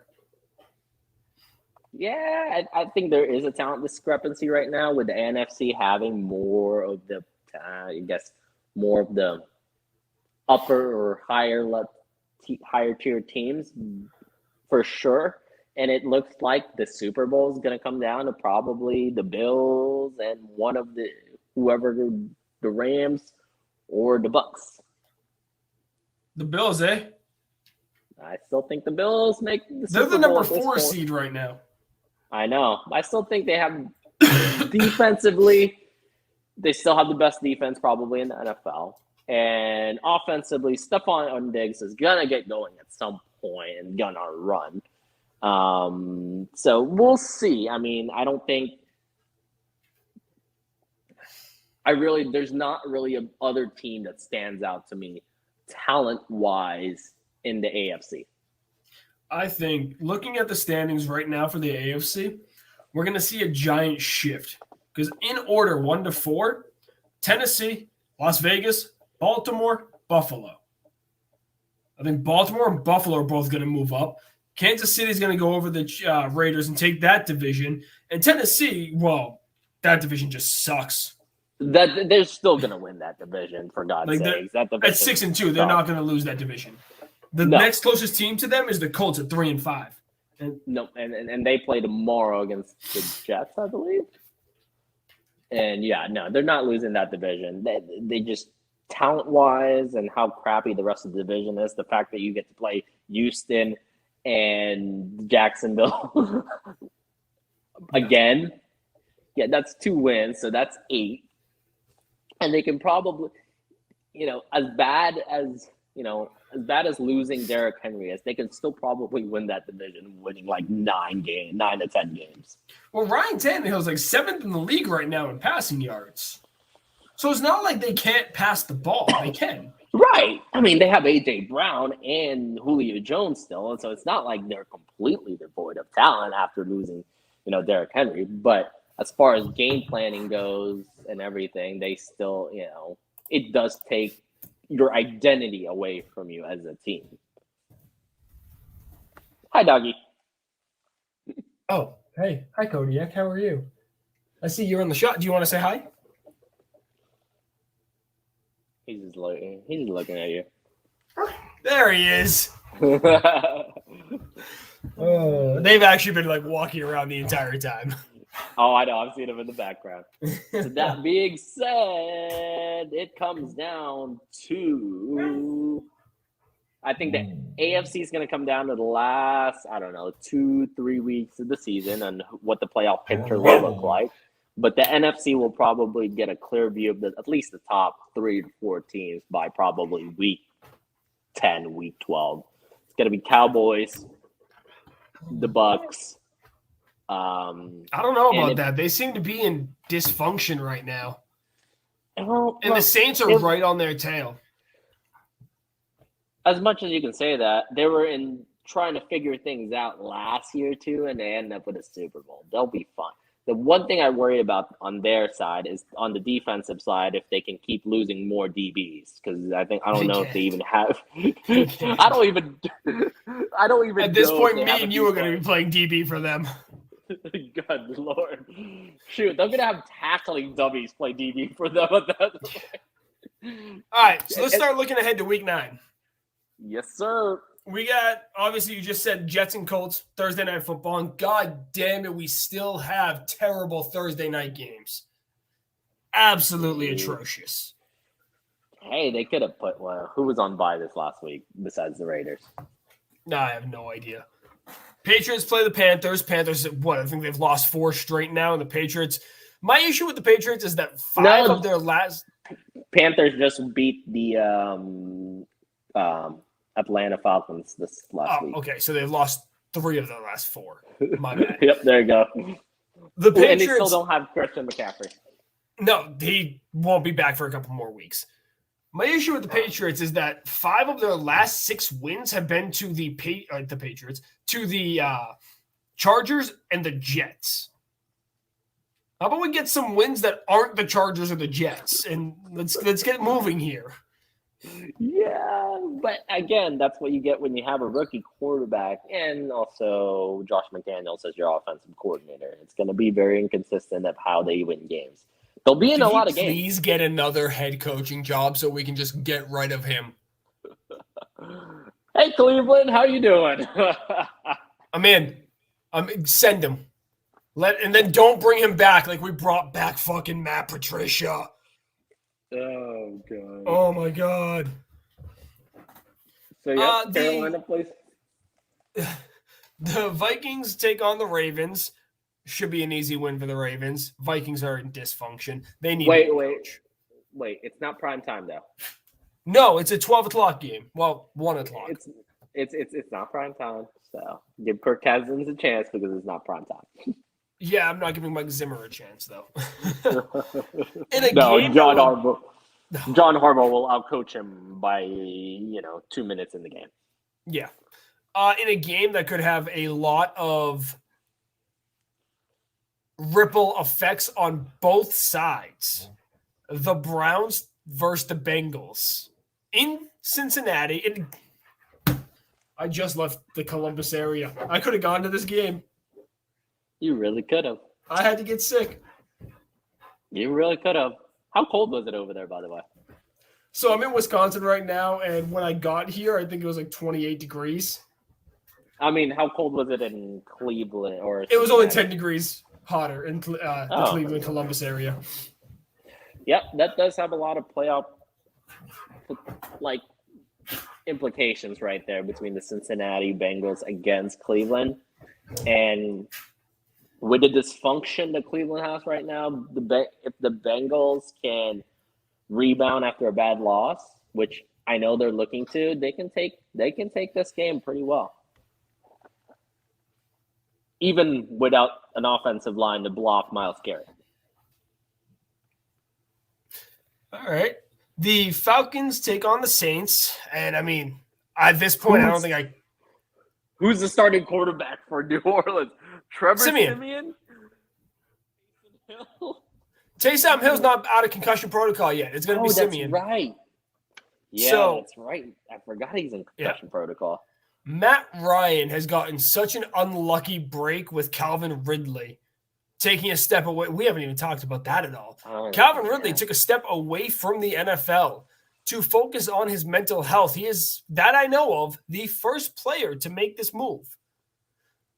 Yeah, I think there is a talent discrepancy right now with the NFC having more of the, more of the upper or higher tier teams for sure. And it looks like the Super Bowl is going to come down to probably the Bills and one of the Rams or the Bucks. The Bills, eh? I still think the Bills make the Super Bowl. They're the number 4 seed right now. I know. I still think they have defensively, they still have the best defense probably in the NFL. And offensively, Stephon Diggs is going to get going at some point and going to run. So we'll see. I mean, I don't think there's not really a other team that stands out to me talent-wise in the AFC. I think looking at the standings right now for the AFC, we're going to see a giant shift. Because in order 1 to 4, Tennessee, Las Vegas, Baltimore, Buffalo. I think Baltimore and Buffalo are both going to move up. Kansas City is going to go over the Raiders and take that division. And Tennessee, well, that division just sucks. They're still going to win that division, for God's sakes. At 6-2, they're not going to lose that division. The next closest team to them is the Colts at 3-5. And they play tomorrow against the Jets, I believe. And they're not losing that division. They just talent-wise and how crappy the rest of the division is, the fact that you get to play Houston and Jacksonville again. Yeah, that's 2 wins, so that's 8. And they can probably, as bad as losing Derrick Henry is, they can still probably win that division, winning like 9 to 10 games. Well, Ryan Tannehill's like 7th in the league right now in passing yards. So it's not like they can't pass the ball. They can. Right. I mean, they have A.J. Brown and Julio Jones still, and so it's not like they're completely devoid of talent after losing, Derrick Henry. But as far as game planning goes and everything, they still, it does take your identity away from you as a team. Hi, doggy. Oh, hey. Hi, Kodiak. How are you? I see you're on the shot. Do you want to say hi? He's just looking at you. There he is. They've actually been like walking around the entire time. Oh, I know. I've seen him in the background. So that being said, it comes down to, I think the AFC is going to come down to the last, 2-3 weeks of the season and what the playoff picture will look like. But the NFC will probably get a clear view of at least the top 3 to 4 teams by probably week 10, week 12. It's going to be Cowboys, the Bucks. I don't know about that. They seem to be in dysfunction right now. And the Saints are right on their tail. as much as you can say that, they were trying to figure things out last year too, and they ended up with a Super Bowl. They'll be fine. The one thing I worry about on their side is on the defensive side if they can keep losing more DBs, because I don't know if they even have. I don't even. At this know point, if they me and you are going to be playing DB for them. God Lord, shoot! They're gonna have tackling dummies play DB for them at that point. All right, so let's start looking ahead to Week 9. Yes, sir. We got, obviously, you just said Jets and Colts, Thursday Night Football, and God damn it, we still have terrible Thursday night games. Absolutely atrocious. Hey, they could have put one. Who was on bye this last week besides the Raiders? No, I have no idea. Patriots play the Panthers. Panthers, I think they've lost 4 straight now, and the Patriots. My issue with the Patriots is that 5 of their last. Panthers just beat the Atlanta Falcons this last week. Okay, so they've lost 3 of their last 4. My bad. Yep, there you go. The Patriots, and they still don't have Christian McCaffrey. No, he won't be back for a couple more weeks. My issue with the Patriots is that 5 of their last 6 wins have been to the Patriots, to the Chargers and the Jets. How about we get some wins that aren't the Chargers or the Jets, and let's get moving here. Yeah, but again, that's what you get when you have a rookie quarterback, and also Josh McDaniels as your offensive coordinator. It's going to be very inconsistent of how they win games. They'll be in a lot of games. Please get another head coaching job so we can just get rid of him. Hey, Cleveland, how you doing? I'm in. Send him. And then don't bring him back like we brought back fucking Matt Patricia. Oh, God. Oh, my God. So, yeah, Carolina plays. The Vikings take on the Ravens. Should be an easy win for the Ravens. Vikings are in dysfunction. They need Wait. It's not prime time, though. No, it's a 12 o'clock game. Well, 1 o'clock. It's not prime time. So give Kirk Cousins a chance because it's not prime time. Yeah, I'm not giving Mike Zimmer a chance, though. John Harbaugh will outcoach him by 2 minutes in the game. Yeah. In a game that could have a lot of ripple effects on both sides. The Browns versus the Bengals in Cincinnati. I just left the Columbus area. I could have gone to this game. You really could have. I had to get sick. You really could have. How cold was it over there, by the way? So I'm in Wisconsin right now, and when I got here, I think it was like 28 degrees. I mean, how cold was it in Cleveland? It was only 10 degrees hotter in the Cleveland, Columbus area. Yep, that does have a lot of playoff implications right there between the Cincinnati Bengals against Cleveland. And with the dysfunction that Cleveland has right now, if the Bengals can rebound after a bad loss, which I know they're looking to, they can take this game pretty well. Even without an offensive line to block Myles Garrett. All right. The Falcons take on the Saints. And, I mean, at this point, I don't think Who's the starting quarterback for New Orleans? Trevor Siemian? Taysom Hill's not out of concussion protocol yet. It's going to be Siemian. That's right. Yeah, that's right. I forgot he's in concussion protocol. Matt Ryan has gotten such an unlucky break with Calvin Ridley taking a step away. We haven't even talked about that at all. Calvin Ridley took a step away from the NFL to focus on his mental health. He is, that I know of, the first player to make this move.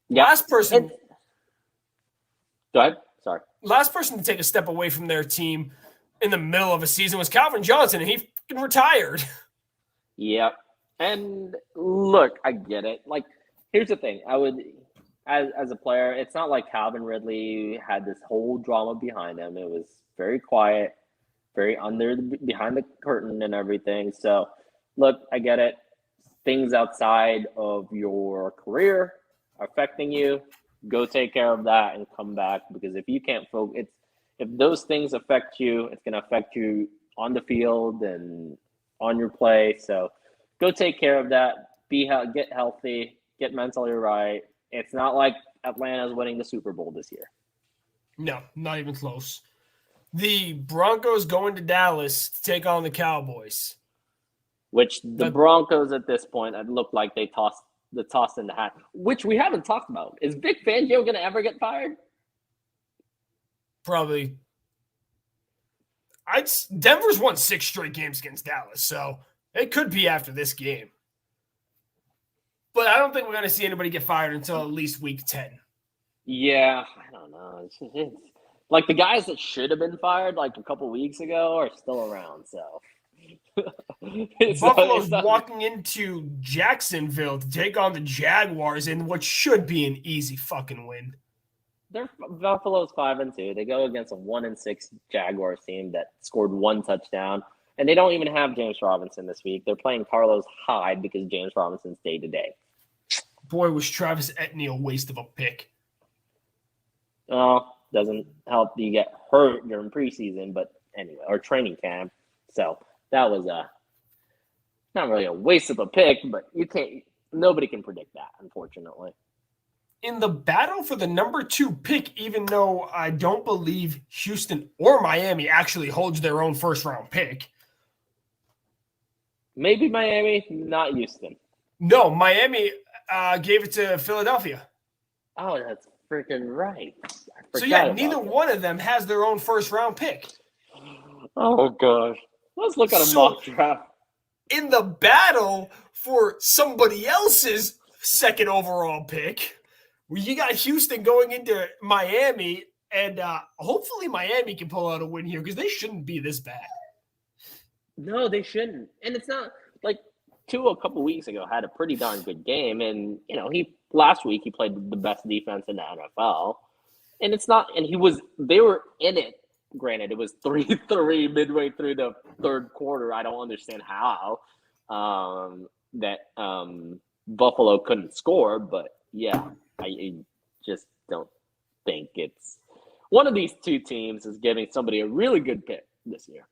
Yep. Last person. Go ahead. Sorry. Last person to take a step away from their team in the middle of a season was Calvin Johnson, and he fucking retired. Yep. And look, I get it. Here's the thing. I would, as a player, it's not like Calvin Ridley had this whole drama behind him. It was very quiet, very behind the curtain and everything. So, look, I get it. Things outside of your career are affecting you. Go take care of that and come back, because if you can't focus, if those things affect you, it's going to affect you on the field and on your play. So, Go take care of that. Get healthy. Get mentally right. It's not like Atlanta's winning the Super Bowl this year. No, not even close. The Broncos going to Dallas to take on the Cowboys. Which the Broncos at this point look like they tossed in the hat, which we haven't talked about. Is Vic Fangio going to ever get fired? Probably. Denver's won 6 straight games against Dallas, so it could be after this game. But I don't think we're going to see anybody get fired until at least week 10. Yeah, I don't know. It's like the guys that should have been fired like a couple weeks ago are still around, so. Buffalo's walking into Jacksonville to take on the Jaguars in what should be an easy fucking win. Buffalo's 5-2. They go against a 1-6 Jaguars team that scored 1 touchdown, and they don't even have James Robinson this week. They're playing Carlos Hyde because James Robinson's day-to-day. Boy, was Travis Etienne a waste of a pick. Oh, doesn't help you get hurt during preseason, but anyway, or training camp. So that was not really a waste of a pick, but nobody can predict that, unfortunately. In the battle for the number 2 pick, even though I don't believe Houston or Miami actually holds their own first-round pick. Maybe Miami, not Houston. No, Miami gave it to Philadelphia. Oh, that's freaking right. So, yeah, neither one of them has their own first-round pick. Oh, gosh. Let's look at a mock draft. In the battle for somebody else's second overall pick, you got Houston going into Miami, and hopefully Miami can pull out a win here because they shouldn't be this bad. No, they shouldn't. And it's not like Tua a couple weeks ago had a pretty darn good game, and last week he played the best defense in the NFL. And they were in it. Granted, it was 3-3 midway through the third quarter. I don't understand how that Buffalo couldn't score, but yeah, I just don't think it's one of these two teams is giving somebody a really good pick this year.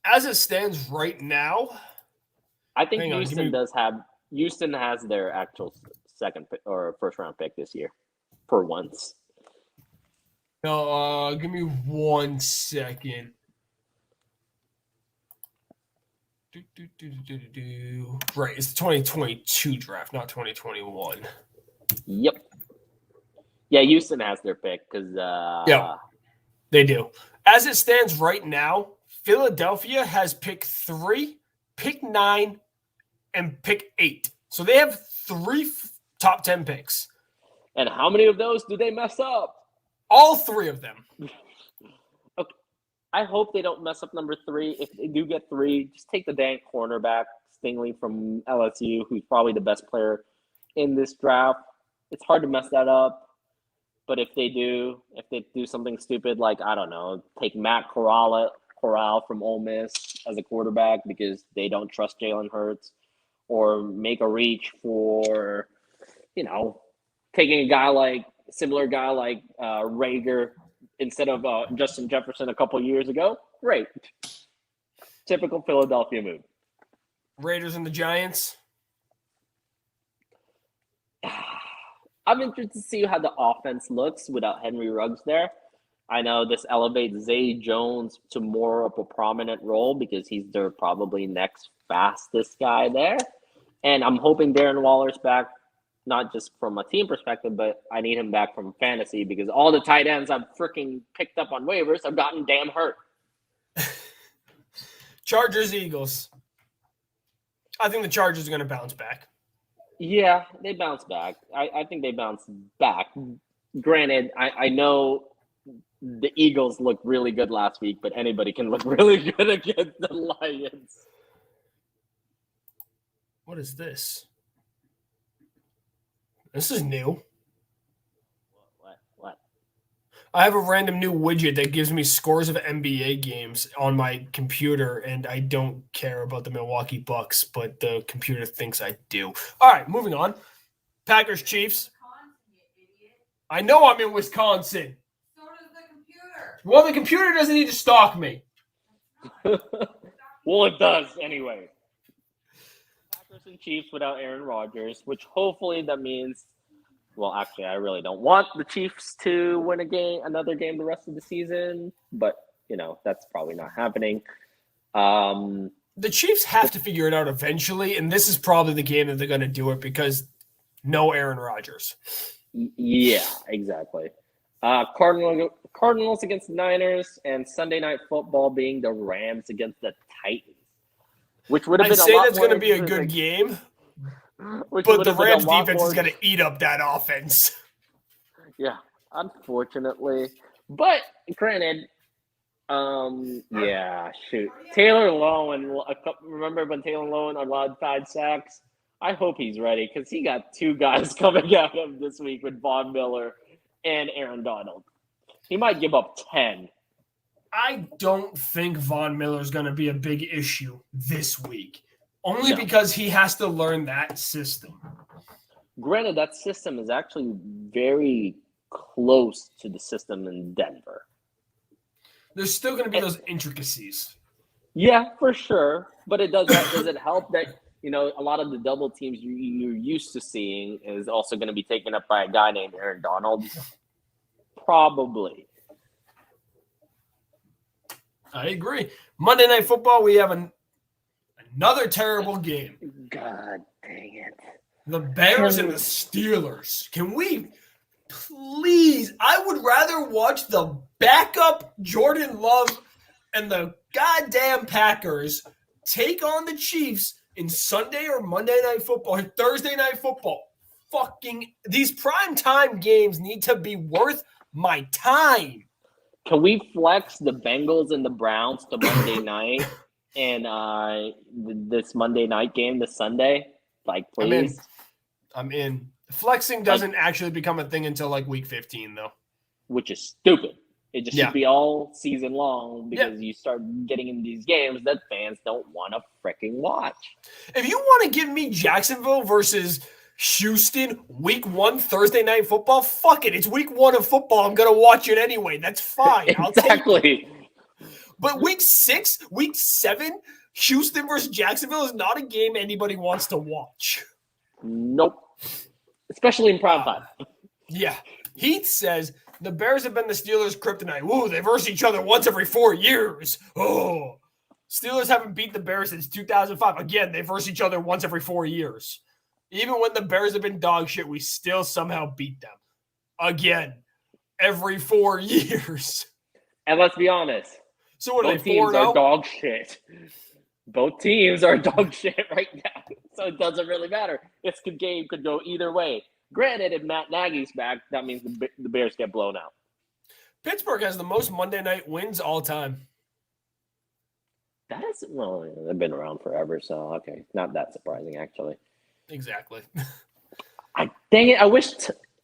As it stands right now, I think Houston has their actual second pick or first round pick this year for once. No, give me 1 second. Right, it's the 2022 draft, not 2021. Yep. Yeah, Houston has their pick because yeah, they do. As it stands right now, Philadelphia has pick 3, pick 9, and pick 8. So they have 3 top 10 picks. And how many of those do they mess up? All 3 of them. Okay. I hope they don't mess up number 3. If they do get 3, just take the dang cornerback, Stingley from LSU, who's probably the best player in this draft. It's hard to mess that up. But if they do something stupid like, I don't know, take Matt Corral from Ole Miss as a quarterback because they don't trust Jalen Hurts, or make a reach for, taking a similar guy like Rager instead of Justin Jefferson a couple years ago, great. Typical Philadelphia move. Raiders and the Giants. I'm interested to see how the offense looks without Henry Ruggs there. I know this elevates Zay Jones to more of a prominent role because he's their probably next fastest guy there. And I'm hoping Darren Waller's back, not just from a team perspective, but I need him back from fantasy because all the tight ends I've freaking picked up on waivers have gotten damn hurt. Chargers, Eagles. I think the Chargers are going to bounce back. Yeah, they bounce back. I think they bounce back. Granted, I know the Eagles looked really good last week, but anybody can look really good against the Lions. What is this? This is new. What? I have a random new widget that gives me scores of NBA games on my computer, and I don't care about the Milwaukee Bucks, but the computer thinks I do. All right, moving on. Packers, Chiefs. I know I'm in Wisconsin. So does the computer. Well, the computer doesn't need to stalk me. Well, it does anyway. and Chiefs without Aaron Rodgers, which hopefully that means. Well, actually, I really don't want the Chiefs to win another game the rest of the season, but that's probably not happening. The Chiefs have to figure it out eventually, and this is probably the game that they're going to do it because no Aaron Rodgers. Yeah, exactly. Cardinals against the Niners, and Sunday Night Football being the Rams against the Titans, which would have been I'd say a lot that's going to be a interesting. good game, Which but would the have been a Rams lot defense more- is going to eat up that offense. Yeah, unfortunately. But granted, yeah, shoot. Taylor Lowen, remember when Taylor Lowen allowed 5 sacks? I hope he's ready because he got 2 guys coming at him this week with Von Miller and Aaron Donald. He might give up 10. I don't think Von Miller is going to be a big issue this week, only No. because he has to learn that system. Granted, that system is actually very close to the system in Denver. There's still going to be those intricacies. Yeah, for sure. But it does it help that a lot of the double teams you're used to seeing is also going to be taken up by a guy named Aaron Donald? Probably. I agree. Monday Night Football, we have another terrible game. God dang it. The Bears and the Steelers. Can we please? I would rather watch the backup Jordan Love and the goddamn Packers take on the Chiefs in Sunday or Monday Night Football or Thursday Night Football. Fucking these primetime games need to be worth my time. Can we flex the Bengals and the Browns to Monday night and this Monday night game this Sunday? Like, please? I'm in. Flexing doesn't actually become a thing until like week 15, though. Which is stupid. It just should be all season long because you start getting in these games that fans don't want to freaking watch. If you want to give me Jacksonville versus Houston, week 1, Thursday Night Football, fuck it. It's week 1 of football. I'm going to watch it anyway. That's fine. Exactly. But week 6, week 7, Houston versus Jacksonville is not a game anybody wants to watch. Nope. Especially in prime time. Yeah. Heath says the Bears have been the Steelers' kryptonite. Woo, they verse each other once every 4 years. Oh. Steelers haven't beat the Bears since 2005. Again, they verse each other once every 4 years. Even when the Bears have been dog shit, we still somehow beat them. Again, every 4 years. And let's be honest. So what are both they, teams 4-0? are dog shit. Both teams are dog shit right now. So it doesn't really matter. This game could go either way. Granted, if Matt Nagy's back, that means the Bears get blown out. Pittsburgh has the most Monday night wins all time. That is, well, they've been around forever, so okay. Not that surprising, actually. Exactly. Dang it, I wish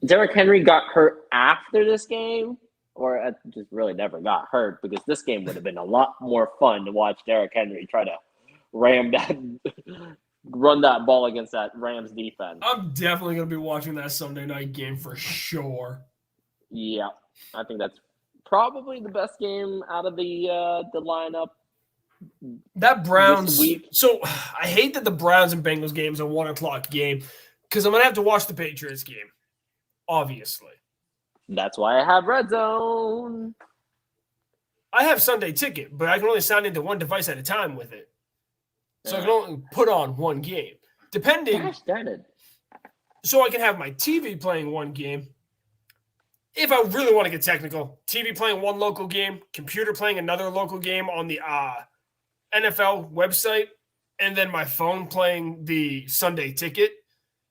Derrick Henry got hurt after this game, or just really never got hurt, because this game would have been a lot more fun to watch Derrick Henry try to run that ball against that Rams defense. I'm definitely going to be watching that Sunday night game for sure. Yeah, I think that's probably the best game out of the lineup. That Browns week. So I hate that the Browns and Bengals game is a 1:00 game because I'm going to have to watch the Patriots game, obviously. That's why I have Red Zone. I have Sunday Ticket, but I can only sign into one device at a time with it. So I can only put on one game. Depending. Gosh darn it. So I can have my TV playing one game. If I really want to get technical, TV playing one local game, computer playing another local game on the NFL website, and then my phone playing the Sunday Ticket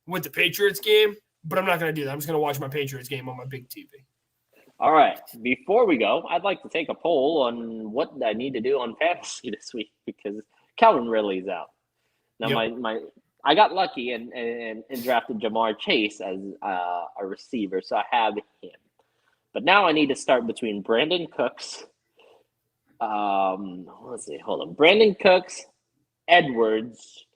with the Patriots game. But I'm not going to do that. I'm just going to watch my Patriots game on my big TV. All right. Before we go, I'd like to take a poll on what I need to do on fantasy this week because Calvin Ridley's out. Now, I got lucky and drafted Jamar Chase as a receiver, so I have him. But now I need to start between Brandon Cooks. Let's see. Hold on. Brandon Cooks, Edwards,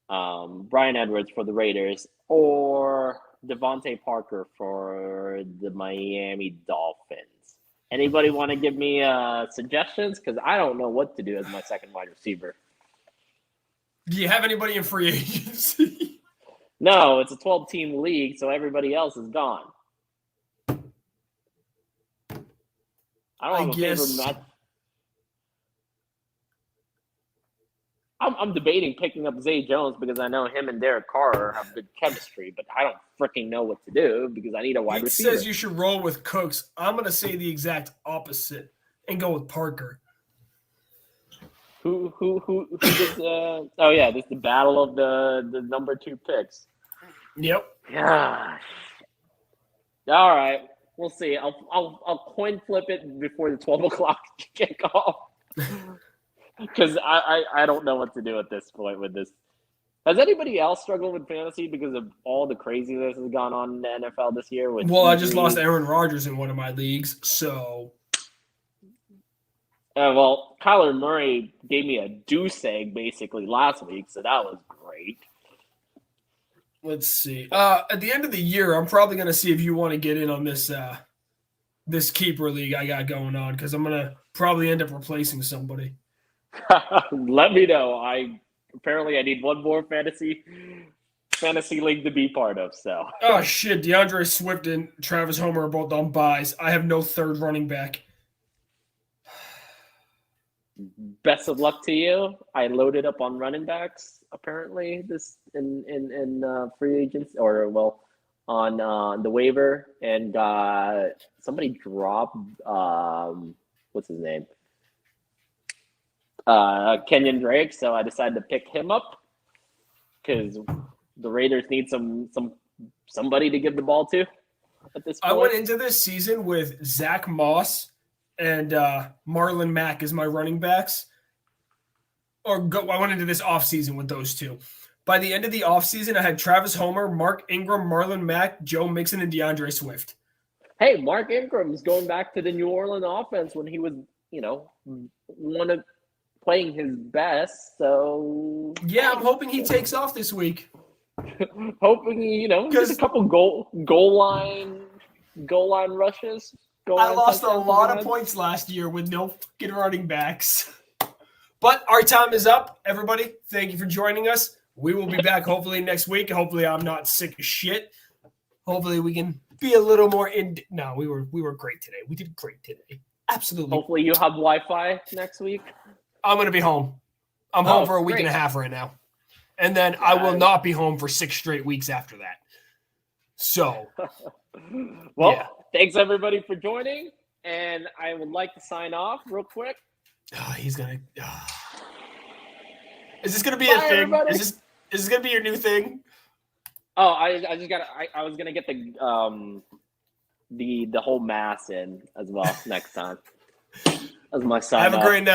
Brian Edwards for the Raiders, or Devontae Parker for the Miami Dolphins. Anybody want to give me suggestions? Because I don't know what to do as my second wide receiver. Do you have anybody in free agency? No, it's a 12-team league, so everybody else is gone. I don't have a favorite match. I'm debating picking up Zay Jones because I know him and Derek Carr have good chemistry, but I don't freaking know what to do because I need a wide receiver. He says you should roll with Cooks. I'm going to say the exact opposite and go with Parker. Who this? Oh yeah, this is the battle of the number 2 picks. Yep. Gosh. All right, we'll see. I'll coin flip it before the 12 o'clock kickoff because I don't know what to do at this point with this. Has anybody else struggled with fantasy because of all the craziness that's gone on in the NFL this year? Well, I just lost Aaron Rodgers in one of my leagues, so. Well, Kyler Murray gave me a deuce egg basically last week, so that was great. Let's see. At the end of the year, I'm probably going to see if you want to get in on this this keeper league I got going on because I'm going to probably end up replacing somebody. Let me know. Apparently I need one more fantasy league to be part of. So. Oh shit! DeAndre Swift and Travis Homer are both on buys. I have no third running back. Best of luck to you. I loaded up on running backs apparently this in free agents on the waiver and somebody dropped what's his name? Kenyon Drake, so I decided to pick him up because the Raiders need somebody to give the ball to at this point. I went into this season with Zach Moss and Marlon Mack as my running backs. I went into this offseason with those two. By the end of the offseason, I had Travis Homer, Mark Ingram, Marlon Mack, Joe Mixon, and DeAndre Swift. Hey, Mark Ingram's going back to the New Orleans offense when he was, playing his best. So yeah, I'm hoping he takes off this week. Hoping he, gets a couple goal line rushes. I lost a lot of points last year with no fucking running backs. But our time is up, everybody. Thank you for joining us. We will be back hopefully next week. Hopefully I'm not sick as shit. Hopefully we can be a little more No, we were great today. We did great today. Absolutely. Hopefully you have Wi-Fi next week. I'm going to be home. I'm home for a week and a half right now. And then I will not be home for 6 straight weeks after that. So. Thanks everybody for joining. And I would like to sign off real quick. He's going to. Is this going to be a thing? Everybody. Is this going to be your new thing? Oh, I was going to get the whole mass in as well next time. As my sign off. Have a great night.